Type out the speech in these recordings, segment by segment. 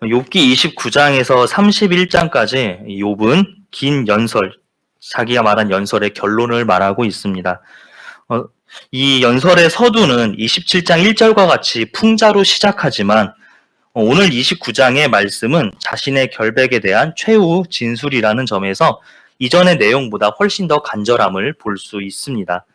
욥기 29장에서 31장까지 욥은 긴 연설, 자기가 말한 연설의 결론을 말하고 있습니다. 이 연설의 서두는 27장 1절과 같이 풍자로 시작하지만 오늘 29장의 말씀은 자신의 결백에 대한 최후 진술이라는 점에서 이전의 내용보다 훨씬 더 간절함을 볼 수 있습니다.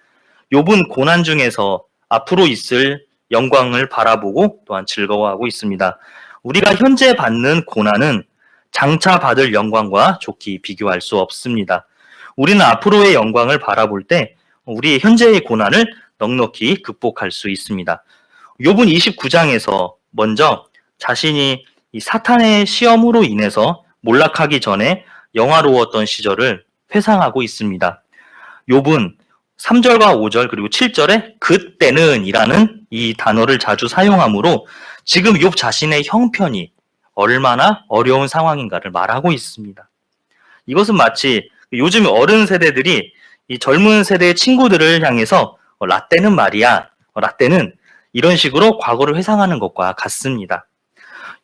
욥은 고난 중에서 앞으로 있을 영광을 바라보고 또한 즐거워하고 있습니다. 우리가 현재 받는 고난은 장차 받을 영광과 좋게 비교할 수 없습니다. 우리는 앞으로의 영광을 바라볼 때 우리의 현재의 고난을 넉넉히 극복할 수 있습니다. 욥은 29장에서 먼저 자신이 이 사탄의 시험으로 인해서 몰락하기 전에 영화로웠던 시절을 회상하고 있습니다. 욥은 3절과 5절 그리고 7절에 그때는 이라는 이 단어를 자주 사용하므로 지금 욥 자신의 형편이 얼마나 어려운 상황인가를 말하고 있습니다. 이것은 마치 요즘 어른 세대들이 이 젊은 세대의 친구들을 향해서 라떼는 말이야, 라떼는 이런 식으로 과거를 회상하는 것과 같습니다.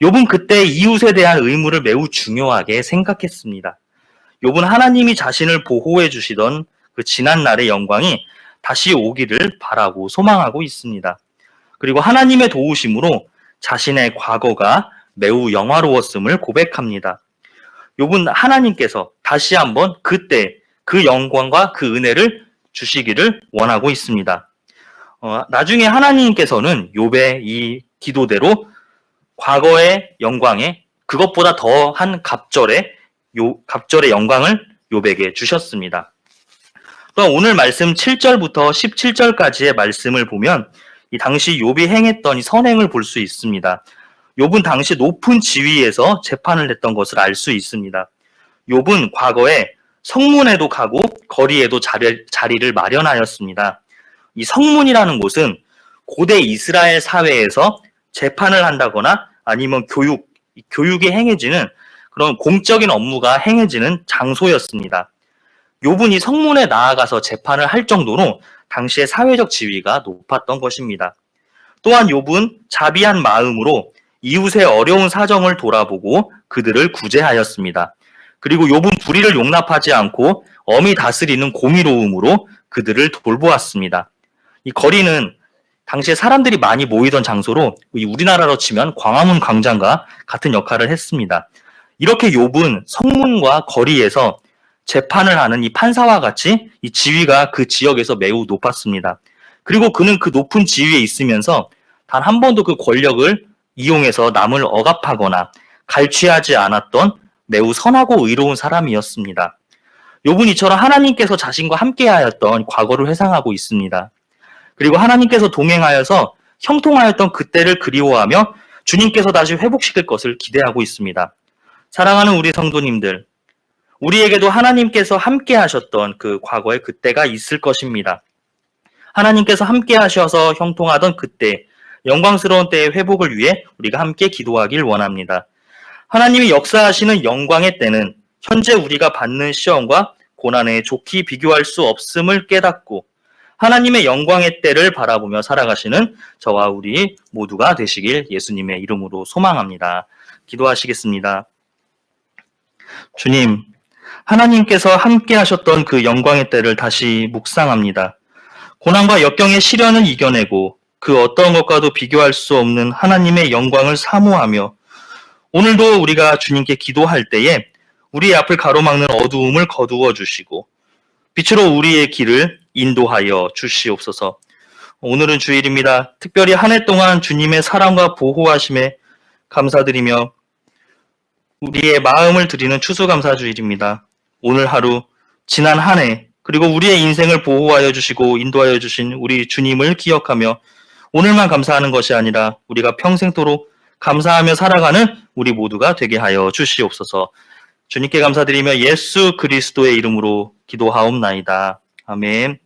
욥은 그때 이웃에 대한 의무를 매우 중요하게 생각했습니다. 욥은 하나님이 자신을 보호해 주시던 그 지난 날의 영광이 다시 오기를 바라고 소망하고 있습니다. 그리고 하나님의 도우심으로 자신의 과거가 매우 영화로웠음을 고백합니다. 욥은 하나님께서 다시 한번 그때 그 영광과 그 은혜를 주시기를 원하고 있습니다. 나중에 하나님께서는 욥의 이 기도대로 과거의 영광에 그것보다 더한 갑절의 영광을 욥에게 주셨습니다. 또한 오늘 말씀 7절부터 17절까지의 말씀을 보면 이 당시 욥이 행했던 이 선행을 볼 수 있습니다. 욥은 당시 높은 지위에서 재판을 했던 것을 알 수 있습니다. 욥은 과거에 성문에도 가고 거리에도 자리를 마련하였습니다. 이 성문이라는 곳은 고대 이스라엘 사회에서 재판을 한다거나 아니면 교육이 행해지는 그런 공적인 업무가 행해지는 장소였습니다. 욥은 이 성문에 나아가서 재판을 할 정도로 당시의 사회적 지위가 높았던 것입니다. 또한 욥은 자비한 마음으로 이웃의 어려운 사정을 돌아보고 그들을 구제하였습니다. 그리고 욥은 불의를 용납하지 않고 엄히 다스리는 공의로움으로 그들을 돌보았습니다. 이 거리는 당시에 사람들이 많이 모이던 장소로 우리나라로 치면 광화문 광장과 같은 역할을 했습니다. 이렇게 욥은 성문과 거리에서 재판을 하는 이 판사와 같이 이 지위가 그 지역에서 매우 높았습니다. 그리고 그는 그 높은 지위에 있으면서 단 한 번도 그 권력을 이용해서 남을 억압하거나 갈취하지 않았던 매우 선하고 의로운 사람이었습니다. 욥은 이처럼 하나님께서 자신과 함께하였던 과거를 회상하고 있습니다. 그리고 하나님께서 동행하여서 형통하였던 그때를 그리워하며 주님께서 다시 회복시킬 것을 기대하고 있습니다. 사랑하는 우리 성도님들, 우리에게도 하나님께서 함께 하셨던 그 과거의 그때가 있을 것입니다. 하나님께서 함께 하셔서 형통하던 그때, 영광스러운 때의 회복을 위해 우리가 함께 기도하길 원합니다. 하나님이 역사하시는 영광의 때는 현재 우리가 받는 시험과 고난에 좋게 비교할 수 없음을 깨닫고 하나님의 영광의 때를 바라보며 살아가시는 저와 우리 모두가 되시길 예수님의 이름으로 소망합니다. 기도하시겠습니다. 주님, 하나님께서 함께 하셨던 그 영광의 때를 다시 묵상합니다. 고난과 역경의 시련을 이겨내고 그 어떤 것과도 비교할 수 없는 하나님의 영광을 사모하며 오늘도 우리가 주님께 기도할 때에 우리의 앞을 가로막는 어두움을 거두어 주시고 빛으로 우리의 길을 인도하여 주시옵소서. 오늘은 주일입니다. 특별히 한 해 동안 주님의 사랑과 보호하심에 감사드리며 우리의 마음을 드리는 추수감사주일입니다. 오늘 하루, 지난 한 해, 그리고 우리의 인생을 보호하여 주시고 인도하여 주신 우리 주님을 기억하며 오늘만 감사하는 것이 아니라 우리가 평생토록 감사하며 살아가는 우리 모두가 되게 하여 주시옵소서. 주님께 감사드리며 예수 그리스도의 이름으로 기도하옵나이다. 아멘.